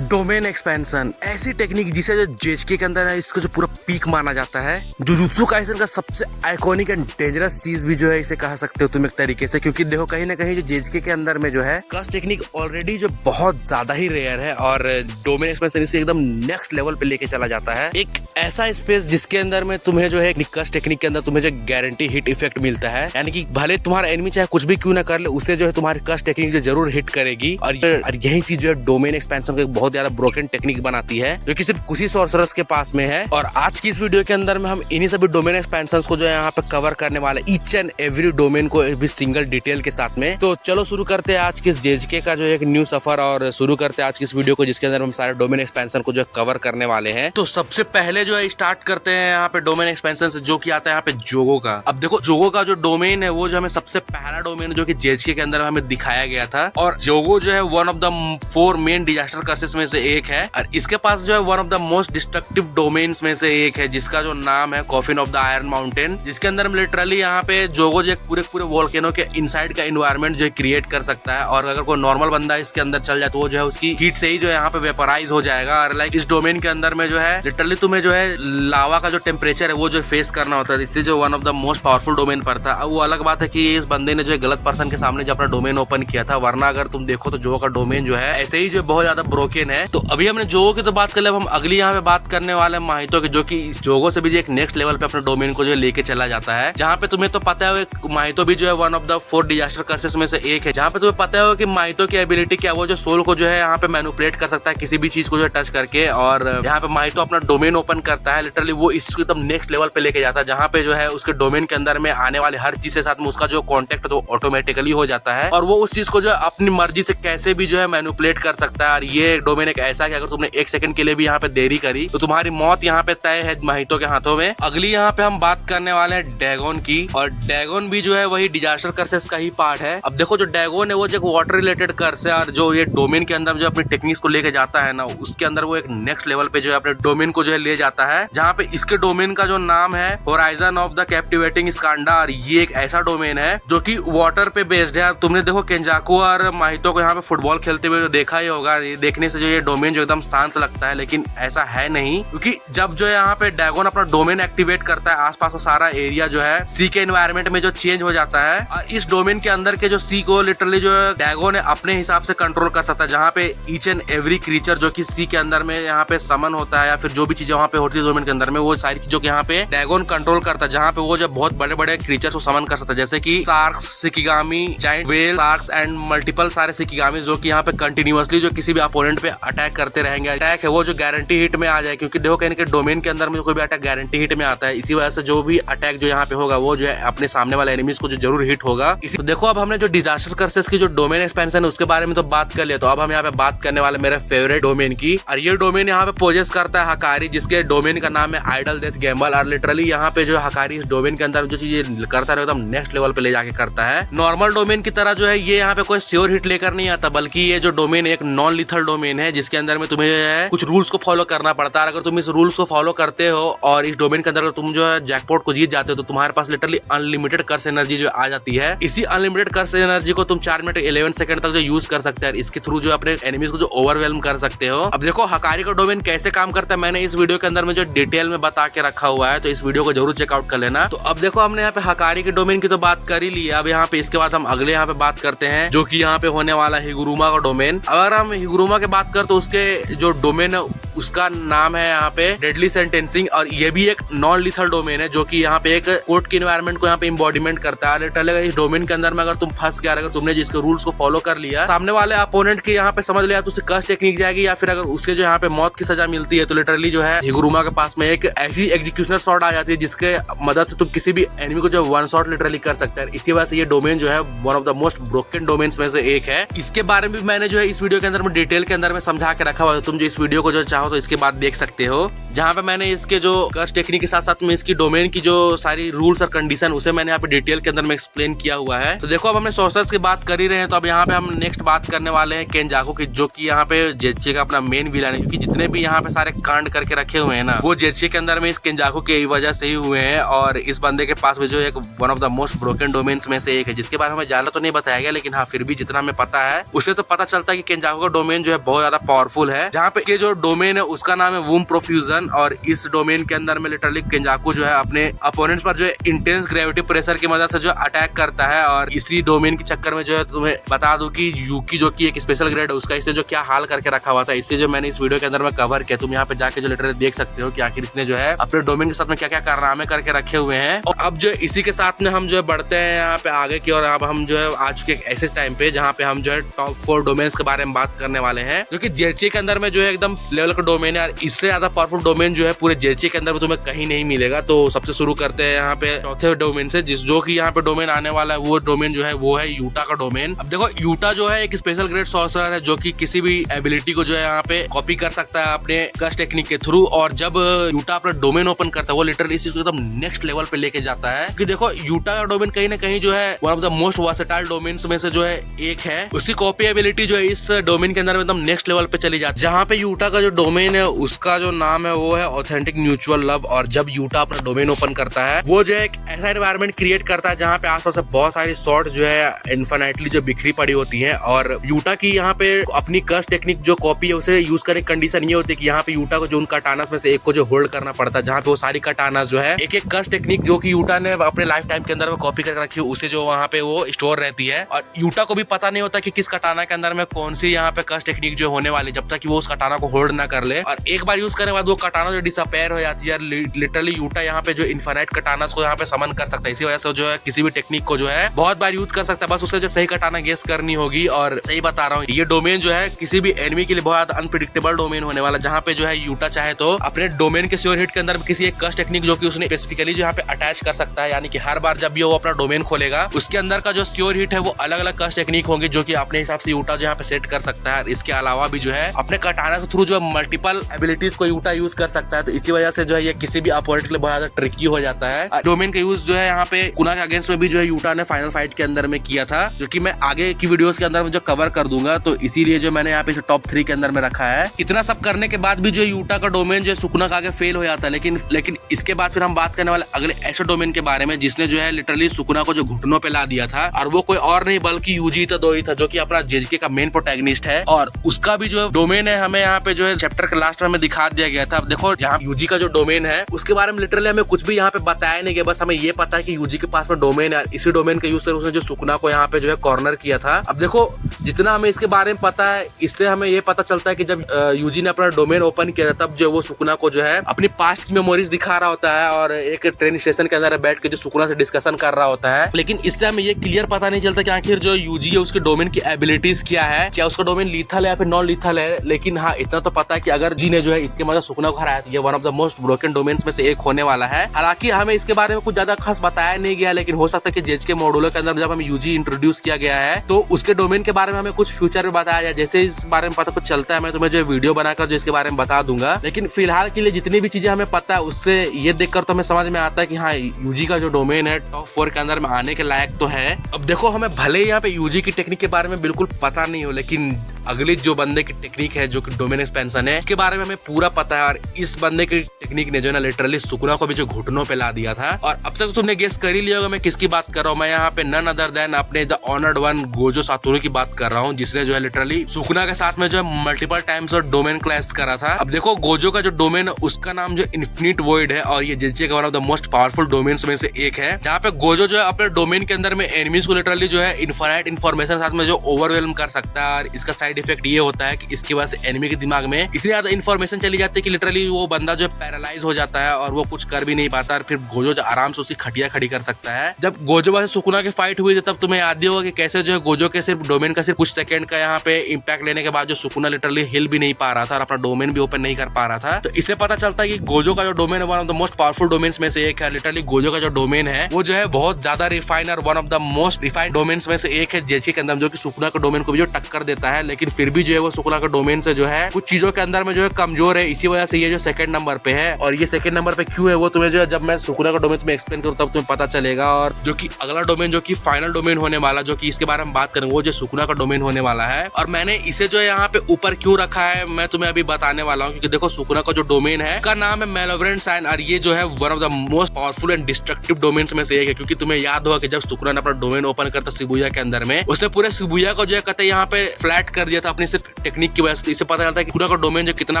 Domain expansion ऐसी technique जिसे जो जेएचके के अंदर है, इसका जो पूरा पीक माना जाता है। जुजुत्सु काइसेन का सबसे आइकॉनिक एंड डेंजरस चीज भी जो है इसे कह सकते हो तुम एक तरीके से, क्योंकि देखो कहीं ना कहीं जो जेएचके के अंदर में जो है कस्ट टेक्निक ऑलरेडी जो बहुत ज्यादा ही रेयर है और डोमेन एक्सपेंशन इसे एकदम नेक्स्ट लेवल पे लेके चला जाता है। एक ऐसा स्पेस जिसके अंदर में तुम्हें जो है कस्ट टेक्निक के अंदर तुम्हें जो गारंटी हिट इफेक्ट मिलता है, यानी कि भले तुम्हारा एनिमी चाहे कुछ भी क्यों ना कर ले, उसे जो है तुम्हारी कस्ट टेक्निक जो जरूर हिट करेगी। और यही चीज जो है डोमेन एक्सपेंशन को एक बहुत ज्यादा ब्रोकन टेक्निक बनाती है, जो कि सिर्फ कुछ ही सॉर्सरर्स के पास में है। और आज की इस वीडियो के अंदर में हम इन्हीं सभी डोमेन एक्सपेंशंस को जो है यहाँ पे कवर करने वाले, ईच एंड एवरी डोमेन को भी सिंगल डिटेल के साथ में। तो चलो शुरू करते हैं आज के इस जेएचके का जो एक न्यू सफर, और शुरू करते हैं आज की इस वीडियो को जिसके अंदर हम सारे डोमेन एक्सपेंशन को जो कवर करने वाले हैं। तो सबसे पहले जो है स्टार्ट करते हैं यहाँ पे डोमेन एक्सपेंशन से, जो कि आता है यहाँ पे जोगो का। अब देखो जोगो का जो डोमेन है वो जो हमें सबसे पहला डोमेन जो कि जेएचके के अंदर हमें दिखाया गया था, और जोगो जो है one of the 4 main disaster curses में से एक है। और इसके पास जो है one of the most destructive domains में से एक है, जिसका जो नाम है coffin of the iron mountain, जिसके अंदर लिटरली यहाँ पे जोगो जो पूरे वोल्केनो के इनसाइड का इन्वायरमेंट जो क्रिएट कर सकता है। और अगर कोई नॉर्मल बंदा इसके अंदर चल जाए तो वो जो है उसकी हीट से ही जो है यहाँ पे वेपराइज हो जाएगा। और लाइक इस डोमेन के अंदर में जो है लिटरली तुम्हें जो है लावा का जो टेम्परेचर है वो जो फेस करना होता है, इससे जो one of the most powerful domain पर था। अब वो अलग बात है कि इस बंदे ने जो है गलत पर्सन के सामने जो अपना डोमेन ओपन किया था, वरना अगर तुम देखो तो जोगो का डोमेन जो है ऐसे ही जो बहुत ज्यादा ब्रोकन है। तो अभी हमने जोगो की तो बात कर लिया, अब हम अगली यहाँ पे बात करने वाले हैं माहितो की, जो कि जोगो से भी एक नेक्स्ट लेवल पे अपने डोमेन को जो लेके चला जाता है। जहाँ पे तुम्हें तो पता है माहितो भी जो है one of the 4 disaster curses में से एक है, जहाँ पे तुम्हें पता है कि माहितो की एबिलिटी क्या, वो जो सोल को जो है यहाँ पे मैनिपुलेट कर सकता है किसी भी चीज को जो टच करके। और यहाँ पे माहितो अपना डोमेन ओपन करता है, लिटरली वो इसको एकदम नेक्स्ट लेवल पे लेके जाता है, जहाँ पे जो है उसके डोमेन के अंदर में आने वाले हर चीज के साथ में उसका जो कॉन्टेक्ट तो ऑटोमेटिकली हो जाता है, और वो उस चीज को जो अपनी मर्जी से कैसे भी जो है मैनिपुलेट कर सकता है। और ये डोमेन एक ऐसा है कि अगर तुमने 1 सेकंड के लिए भी यहाँ पे देरी करी तो तुम्हारी मौत यहाँ पे तय है माहितो के हाथों में। अगली यहाँ पे हम बात करने वाले हैं डैगोन की, और डैगोन भी जो है वही डिजास्टर कर्सेस का ही पार्ट है। अब देखो जो डैगोन है वो जो वाटर रिलेटेड कर्स है, और जो ये डोमेन के अंदर जो अपनी टेक्निक्स को लेके जाता है ना, उसके अंदर वो एक नेक्स्ट लेवल पे जो है अपने डोमेन को जो है ले जाता है, जहाँ पे इसके डोमेन का जो नाम है होराइजन ऑफ द कैप्टिवेटिंग स्कांडा। और ये एक ऐसा डोमेन है जो कि वाटर पे बेस्ड है। तुमने देखो केंजाकू और माहितो को यहाँ पे फुटबॉल खेलते हुए देखा ही होगा, ये देखने से जो ये डोमेन जो एकदम शांत लगता है, लेकिन ऐसा है नहीं, क्योंकि जब जो यहाँ पे डैगोन अपना डोमेन एक्टिवेट करता है, आसपास का सारा एरिया जो है सी के एनवायरमेंट में जो चेंज हो जाता है। और इस डोमेन के अंदर के जो सी को लिटरली जो है डैगोन अपने हिसाब से कंट्रोल कर सकता है, जहाँ पे ईच एंड एवरी क्रीचर जो कि सी के अंदर में यहाँ पे समन होता है, या फिर जो भी चीजें वहाँ पे होती है डोमेन के अंदर में, वो सारी चीजों के यहाँ पे डैगोन कंट्रोल करता है, जहाँ पे वो जो बहुत बड़े बड़े क्रीचर्स को समन कर सकता है, जैसे कि शार्क्स, सिकिगामी, giant whale, sharks and multiple सारे सिकिगामी, जो कि यहाँ पे कंटिन्यूअसली जो किसी भी अपोनेंट पे अटैक करते रहेंगे। अटैक है वो जो गारंटी हिट में आ जाए, क्योंकि देखो कहीं डोमेन के अंदर में कोई भी अटैक गारंटी हिट में आता है, इसी वजह से जो भी अटैक जो यहाँ पे होगा वो जो है अपने सामने वाले एनिमीज को जो जरूर हिट होगा। तो देखो अब हमने जो डिजास्टर कर्सेस की जो डोमेन एक्सपेंशन है उसके बारे में तो बात कर लिया, तो अब हम यहाँ पे बात करने वाले मेरे फेवरेट डोमेन की। और ये डोमेन यहाँ पे पोजेस करता है हकारी, जिसके डोमेन का नाम है आइडल डेथ गैम्बल। और लिटरली यहाँ पे जो हकारी इस डोमेन के अंदर जो चीजें करता है एकदम नेक्स्ट लेवल पे ले जाके करता है। नॉर्मल डोमेन की तरह जो है ये यहाँ पे कोई श्योर हिट लेकर नहीं आता, बल्कि ये जो डोमेन एक नॉन लिथल डोमेन है, जिसके अंदर में तुम्हें कुछ रूल्स को फॉलो करना पड़ता है। अगर तुम इस रूल्स को फॉलो करते हो और इस डोमेन के अंदर तुम जो है जैकपॉट को जीत जाते हो, तो तुम्हारे पास लिटरली अनलिमिटेड कर्स एनर्जी जो आ जाती है। इसी अनलिमिटेड कर्स एनर्जी को तुम 4 मिनट 11 सेकंड तक जो यूज कर सकते हैं, इसके थ्रू जो अपने एनिमीज को जो ओवरवेलम कर सकते हो। अब देखो हकारी का डोमेन कैसे काम करता है, मैंने इस वीडियो के अंदर में जो डिटेल में बता के रखा हुआ है, तो इस वीडियो को जरूर चेकआउट कर लेना। तो अब देखो हमने यहाँ पे हकारी के डोमेन की तो बात कर ही ली है, अब यहाँ पे इसके बाद हम अगले यहाँ पे बात करते हैं, जो कि यहाँ पे होने वाला हिगुरुमा का डोमेन। अगर हम हिगुरुमा की बात कर तो उसके जो डोमेन है उसका नाम है यहाँ पे डेडली सेंटेंसिंग, और ये भी एक नॉन लिथल डोमेन है, जो कि यहाँ पे एक कोर्ट के एनवायरमेंट को यहाँ पे इम्बॉडीमेंट करता है। लिटरली इस डोमेन के अंदर में अगर तुम फंस गया, अगर तुमने जिसके रूल्स को फॉलो कर लिया, सामने वाले अपोनेंट के यहाँ पे समझ लिया तो उसे कस्ट टेक्निक जाएगी, या फिर अगर उसके जो यहाँ पे मौत की सजा मिलती है, तो लिटरली जो है हिगुरुमा के पास में एक ऐसी एग्जीक्यूशनर शॉट आ जाती है, जिसके मदद से तुम किसी भी एनिमी को जो 1 शॉट लिटरली कर सकते हैं। इसी वजह से ये डोमेन जो है one of the most broken domains में से एक है। इसके बारे में मैंने जो है इस वीडियो के अंदर में डिटेल के अंदर में समझा के रखा हुआ है, तुम जो इस वीडियो को जो चाहो चाहो तो इसके बाद देख सकते हो, जहाँ पे मैंने इसके जो कर्स टेक्निक के साथ साथ में इसकी डोमेन की जो सारी रूल्स और कंडीशन उसे मैंने यहाँ पे डिटेल के अंदर में एक्सप्लेन किया हुआ है। तो देखो अब हमने सोर्सेस की बात कर ही रहे हैं, तो अब यहाँ पे हम नेक्स्ट बात करने वाले हैं केंजाकू की, जो कि यहाँ पे जेचे का अपना मेन विलन है, क्योंकि जितने भी यहाँ पे सारे कांड करके रखे हुए हैं ना, वो जेचे के अंदर में इस केंजाकू की वजह से ही हुए हैं। और इस बंदे के पास भी जो एक one of the most broken domains में से एक है, जिसके बारे में ज्यादा तो नहीं बताया गया, लेकिन हाँ फिर भी जितना हमें पता है उसे तो पता चलता है कि केंजाकू का डोमेन जो है बहुत ज्यादा पावरफुल है। जहाँ पे जो डोमेन है उसका नाम है वूम प्रोफ्यूजन, और इस डोमेन के अंदर में लिटरली केंजाकू जो है अपने अपोनेंट्स पर जो है इंटेंस ग्रेविटी प्रेशर की मदद से जो अटैक करता है। और इसी डोमेन के चक्कर में जो है तुम्हें बता दूं कि यूकी जो कि एक स्पेशल ग्रेड है उसका इसने जो क्या हाल करके रखा हुआ था, इससे जो मैंने इस वीडियो के अंदर में कवर किया, तुम यहाँ पे जाके जो लिटरली देख सकते हो कि आखिर इसने जो है अपने डोमेन के साथ में क्या क्या कारनामे करके रखे हुए हैं। और अब जो इसी के साथ में हम जो है बढ़ते हैं यहाँ पे आगे की, और अब हम जो है आ चुके ऐसे टाइम पे जहाँ पे हम जो है टॉप 4 डोमेन्स के बारे में बात करने वाले हैं, जो कि जेचे के अंदर में जो है एकदम लेवल का डोमेन है। और इससे ज्यादा पावरफुल डोमेन जो है पूरे जेचे के अंदर में तुम्हें कहीं नहीं मिलेगा। तो सबसे शुरू करते हैं यहाँ पे चौथे डोमेन से, जो कि यहाँ पे डोमेन आने वाला है, वो डोमेन जो है वो है यूटा का डोमेन। अब देखो यूटा जो है एक स्पेशल ग्रेड सॉर्सरर है, जो कि किसी भी एबिलिटी को जो है यहाँ पे कॉपी कर सकता है अपने कर्स टेक्निक के थ्रू। और जब यूटा अपना डोमेन ओपन करता है वो लिटरली इस चीज को एकदम नेक्स्ट लेवल पे लेके जाता है। क्योंकि देखो यूटा का डोमेन कहीं ना कहीं जो है one of the most versatile domains में से जो है एक है। उसकी कॉपी एबिलिटी जो है इस डोमेन के अंदर एकदम नेक्स्ट लेवल पे चली जाती है। जहाँ पे यूटा का जो डोमेन है उसका जो नाम है वो है ऑथेंटिक म्यूचुअल लव। और जब यूटा अपना डोमेन ओपन करता है वो जो है एक ऐसा एनवायरनमेंट क्रिएट करता है जहाँ पे आसपास से बहुत सारी शॉर्ट जो है इनफिनिटली जो बिखरी पड़ी होती है। और यूटा की यहाँ पे अपनी कर्स टेक्निक जो कॉपी है उसे यूज करने की कंडीशन ये होती है कि यहाँ पे यूटा को जो उन कटानास में से एक को जो होल्ड करना पड़ता है, जहाँ पे वो सारी कटानास जो है एक एक कर्स टेक्निक जो कि यूटा ने अपने लाइफ टाइम के अंदर में कॉपी करके रखी है उसे जो वहाँ पे वो स्टोर रहती है। और यूटा को भी पता नहीं होता कि किस कटाना के अंदर में कौन सी यहाँ पे कर्स टेक्निक जो होने वाली, जब तक कि वो उस कटाना को होल्ड ना कर ले। और एक बार यूज करने के बाद वो कटाना जो डिसअपेयर हो जाती है। लिटरली यूटा यहाँ पे जो इनफिनिट कटानास को यहाँ पे समन कर सकता है। इसी वजह से जो है किसी भी टेक्निक को जो है बहुत बार यूज कर सकता है, बस उसे जो सही कटाना गेस करनी होगी। और सही बता रहा हूँ, ये डोमेन जो है किसी भी एनिमी के लिए बहुत अनप्रेडिक्टेबल डोमेन होने वाला, जहाँ पे जो है यूटा चाहे तो अपने डोमेन के श्योर हिट के अंदर किसी एक कर्स टेक्निक जो कि उसने स्पेसिफिकली जो यहाँ पे अटैच कर सकता है, यानी कि हर बार जब भी वो अपना डोमेन खोलेगा उसके अंदर का जो श्योर हिट है वो अलग अलग कर्स टेक्निक होंगे, जो कि अपने हिसाब से यूटा जो यहाँ पे सेट कर सकता है। इसके अलावा भी जो है अपने कटाना के थ्रू जो मल्टीपल एबिलिटीज को यूटा यूज कर सकता है। तो इसी वजह से जो है ये किसी भी अपोनेंट के लिए बहुत ज्यादा ट्रिकी हो जाता है। डोमेन का यूज जो है यहाँ पे कुना के अगेंस्ट में भी जो है यूटा ने फाइनल फाइट के अंदर में किया था, जो कि मैं आगे की वीडियोस के अंदर में जो कवर कर दूंगा। तो इसीलिए जो मैंने यहाँ पे टॉप 3 के अंदर में रखा है। इतना सब करने के बाद भी जो यूटा का डोमेन जो सुकुना का आगे फेल हो जाता है। लेकिन इसके बाद फिर हम बात करने वाले अगले ऐसे डोमेन के बारे में जिसने जो है लिटरली सुकुना को जो घुटनों पे ला दिया था, और वो कोई और नहीं बल्कि यूजी तदोई था, जो कि अपना जेजेके का मेन प्रोटैगनिस्ट है। और उसका भी जो डोमेन है हमें यहाँ पे जो है चैप्टर के लास्ट में दिखा दिया गया था। अब देखो यहाँ यूजी का जो डोमेन है उसके बारे में लिटरली हमें कुछ भी यहाँ पे बताया नहीं गया, बस हमें ये पता है कि यूजी के पास में डोमेन है। इसी डोमेन का यूज से उसने जो सुकुना को यहाँ पे जो है कॉर्नर किया था। अब देखो जितना हमें इसके बारे में पता है, इससे हमें ये पता चलता है कि जब यूजी ने अपना डोमेन ओपन किया था तब जो वो सुकुना को जो है अपनी पास्ट की मेमोरीज दिखा रहा होता है, और एक ट्रेन स्टेशन के अंदर बैठ के जो सुकुना से डिस्कशन कर रहा होता है। लेकिन इससे हमें ये क्लियर पता नहीं चलता कि आखिर जो यूजी है उसके डोमेन की एबिलिटीज क्या है, क्या उसका डोमेन लीथल है या फिर नॉन लीथल है। लेकिन हाँ इतना तो पता है कि अगर जी ने जो है इसके मतलब सुकुना को हराया, ये one of the most broken domains में से एक होने वाला है। हालांकि हमें इसके बारे में कुछ ज्यादा खास बताया नहीं गया, लेकिन हो सकता है कि जेज के मॉड्यूलर के अंदर जब हमें यूजी इंट्रोड्यूस किया गया है तो उसके डोमेन के बारे में हमें कुछ फ्यूचर में बताया जाए। जैसे इस बारे में पता कुछ चलता है मैं तुम्हें जो वीडियो बनाकर जो इसके बारे में बता दूंगा। लेकिन फिलहाल के लिए जितनी भी चीजें हमें पता है उससे ये देखकर तो हमें समझ में आता है कि हाँ यूजी का जो डोमेन है टॉप 4 के अंदर में आने के लायक तो है। अब देखो हमें भले ही यहाँ पे यूजी की टेक्निक के बारे में बिल्कुल पता नहीं हो, लेकिन अगली जो बंदे की टेक्निक है जो कि डोमेन एक्सपेंशन है उसके बारे में हमें पूरा पता है। और इस बंदे की टेक्निक ने जो है लिटरली सुकुना को भी जो घुटनों पे ला दिया था। और अब तक तुमने गेस कर ही लिया होगा मैं किसकी बात कर रहा हूँ। मैं यहाँ पे नन अदर देन अपने the honoured one Gojo Satoru की बात कर रहा हूँ, जिसने जो है लिटरली सुकुना के साथ में जो है मल्टीपल टाइम्स और डोमेन क्लैश करा था। अब देखो गोजो का जो डोमेन उसका नाम जो इन्फिनिट वॉइड है, और ये जेजे का one of the most powerful domains में से एक है, जहाँ पे गोजो जो है अपने डोमेन के अंदर में एनिमीज को लिटरली जो है इनफाइनाइट इन्फॉर्मेशन साथ में जो ओवरवेलम कर सकता है। और इसका साइड इफेक्ट ये होता है कि इसकी वजह से एनिमी के दिमाग में इतनी ज्यादा इन्फॉर्मेशन चली जाती है कि लिटरली वो बंदा जो है पैरालाइज हो जाता है और वो कुछ कर भी नहीं पाता। और फिर गोजो जो आराम से उसकी खटिया खड़ी कर सकता है। जब गोजो वैसे सुकुना की फाइट हुई थी तब तुम्हें याद ही होगा कि कैसे जो है गोजो के सिर्फ डोमेन का सिर्फ कुछ सेकंड का यहाँ पे इम्पैक्ट लेने के बाद जो सुकुना लिटरली हिल भी नहीं पा रहा था और अपना डोमेन भी ओपन नहीं कर पा रहा था। तो इससे पता चलता है कि गोजो का जो डोमेन है one of the most powerful domains में से एक है। लिटरली गोजो का जो डोमेन है वो जो है बहुत ज्यादा रिफाइन और one of the most refined domains में से एक है जेजे के अंदर, जो कि सुकुना के डोमेन को भी जो टक्कर देता है। लेकिन फिर भी जो है वो सुकुना का डोमेन से जो है कुछ चीजों के अंदर में जो है कमजोर है, इसी वजह से ये जो सेकंड नंबर पे है। और ये सेकंड नंबर पे क्यों है वो तुम्हें जो है जब मैं सुकुना का डोमेन तुम्हें एक्सप्लेन करूँ तब तुम्हें पता चलेगा। और जो कि अगला डोमेन जो कि फाइनल डोमेन होने वाला, जो कि इसके बारे में बात करेंगे, वो जो सुकुना का डोमेन होने वाला है। और मैंने इसे जो है यहाँ पे ऊपर क्यों रखा है मैं तुम्हें अभी बताने वाला हूँ, क्योंकि देखो सुकुना का जो डोमेन है का नाम है मैलेवोलेंट साइन, और ये जो है one of the most powerful and destructive domains में से एक है। क्योंकि तुम्हें याद होगा कि जब सुकुना ने अपना डोमेन ओपन करता शिबुया के अंदर में, उसने पूरे शिबुया को जो है कहते यहाँ पे फ्लैट कर दिया था अपनी सिर्फ टेक्निक की वजह से। इससे पता चलता है कि सुकुना का डोमेन जो कितना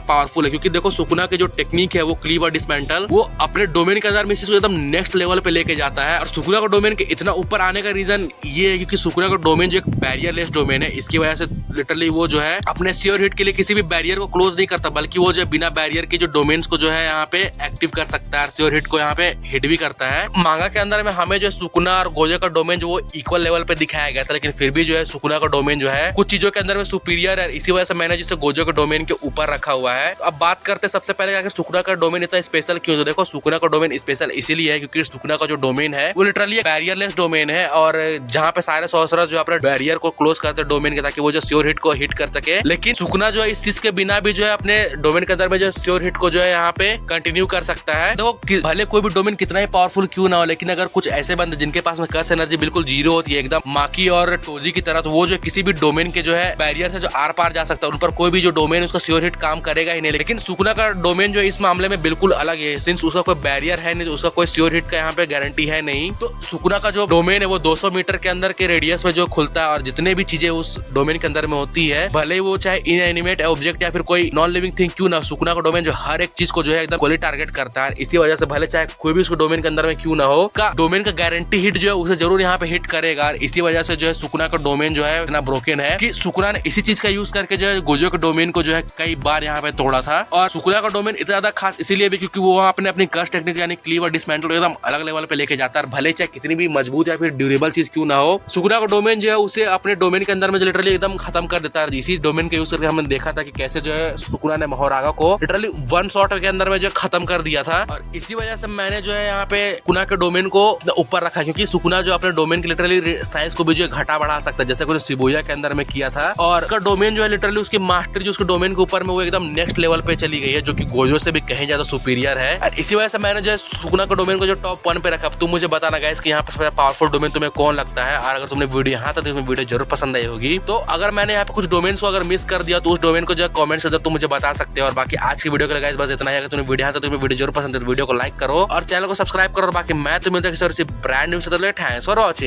पावरफुल है। क्योंकि देखो सुकुना की जो टेक्निक है वो क्लीव और डिसमेंटल, वो अपने डोमेन के अंदर में इसको एकदम नेक्स्ट लेवल पे लेके जाता है। और सुकुना का डोमेन के इतना ऊपर आने का रीजन ये है क्योंकि सुकुना का डोमेन जो एक बैरियरलेस डोमेन है, इसकी वजह से लिटरली वो जो है अपने श्योर हिट के लिए किसी भी बैरियर को क्लोज नहीं करता, बल्कि वो जो बिना बैरियर के जो डोमेन्स को जो है यहाँ पे एक्टिव कर सकता है, श्योर हिट को यहाँ पे हिट भी करता है। मांगा के अंदर में हमें जो सुकुना और गोजो का डोमेन जो वो इक्वल लेवल पे दिखाया गया था, लेकिन फिर भी जो है सुकुना का डोमेन जो है कुछ चीजों के अंदर में सुपीरियर है, इसी वजह से मैंने जिसे गोजो के डोमेन के ऊपर रखा हुआ है। तो अब बात करते सबसे पहले अगर सुकुना का डोमेन इतना स्पेशल क्यों, तो देखो सुकुना का डोमेन स्पेशल इसीलिए है क्योंकि सुकुना का जो डोमेन है वो लिटरली बैरियरलेस डोमेन है, और जहाँ पे सारे सॉर्सरर्स जो अपने बैरियर को क्लोज करते हैं डोमेन के, ताकि वो जो श्योर हिट को हिट कर सके। लेकिन सुकुना जो है इस चीज के बिना भी जो है अपने डोमेन के अंदर में जो श्योर हिट को जो है यहाँ पे कंटिन्यू कर सकता है। देखो भले कोई भी डोमेन कितना ही पावरफुल क्यों ना हो, लेकिन अगर कुछ ऐसे बंदे जिनके पास में कर्स एनर्जी बिल्कुल जीरो होती है, एकदम माकी और टोजी की तरह, तो वो जो किसी भी डोमेन के जो है बैरियर से जो आर पार जा सकता है, उन पर कोई भी जो डोमेन उसका श्योर हिट काम करेगा ही नहीं। लेकिन सुकुना का डोमेन जो इस मामले में बिल्कुल अलग है, सिंस उसका कोई बैरियर है नहीं, उसका कोई श्योर हिट का यहाँ पे गारंटी है नहीं। तो सुकुना का जो डोमेन है वो 200 मीटर के अंदर के रेडियस में जो खुलता है, और जितने भी चीजें उस डोमेन के अंदर में होती है, भले वो चाहे इनएनिमेट ऑब्जेक्ट या फिर कोई नॉन लिविंग थिंग क्यों ना, सुकुना का डोमेन जो हर एक चीज को जो है एकदम गोली टारगेट करता है। इसी वजह से भले चाहे कोई भी उसको डोमेन के अंदर में क्यों ना हो, का डोमेन का गारंटी हिट जो है उसे जरूर यहाँ पे हिट करेगा। इसी वजह से जो है सुकुना का डोमेन जो है इतना ब्रोकन है कि सुकुना ने इसी चीज का यूज करके जो है गोजो के डोमेन को जो है कई बार यहाँ पे तोड़ा था। और सुकुना का डोमेन इतना ज्यादा खास इसीलिए भी क्योंकि वो अपने अपनी कर्स टेक्निक यानी क्लीव और डिसमेंटल एकदम अलग लेवल पे लेके जाता है। भले चाहे कितनी भी मजबूत या फिर ड्यूरेबल चीज क्यों ना हो, सुकुना का डोमेन जो है उसे अपने डोमेन के अंदर में लिटरली एकदम खत्म कर देता है। इसी डोमेन के यूज करके हमने देखा था कि कैसे जो है सुकुना ने मोहोरागा को लिटरली वन शॉट के अंदर में जो खत्म कर दिया था। और इसी वजह से मैंने जो है यहाँ पे सुकुना के डोमेन को ऊपर रखा, क्योंकि सुकुना जो अपने डोमेन के लिटरली साइज को भी जो घटा बढ़ा सकता है, जैसे कुछ शिबुया के अंदर में किया था। और उसका डोमेन जो है लिटरली उसकी मास्टरी जो उसके डोमेन के ऊपर में वो एकदम नेक्स्ट लेवल पे चली गई है, जो कि गोजो से भी कहीं ज्यादा सुपीरियर है। और इसी वजह से मैंने जो है सुकुना का डोमेन को जो टॉप 1 पे रखा। तुम मुझे बताना गाइस कि यहाँ पर सबसे पावरफुल डोमेन तुम्हें कौन लगता है, और अगर तुमने वीडियो यहाँ तक तो वीडियो जरूर पसंद आई होगी। तो अगर मैंने यहाँ पे कुछ डोमेन्स को अगर मिस कर दिया तो उस डोमेन को जो कमेंट्स अंदर तुम मुझे बता सकते हो। और बाकी आज की वीडियो के लिए गाइस बस इतना ही। अगर तुम्हें वीडियो यहाँ तक तुम्हें वीडियो जरूर पसंद है तो वीडियो को लाइक करो और चैनल को सब्सक्राइब करो। बाकी मैं तो मिलता हूं किसी ब्रांड न्यू से। Thanks for watching.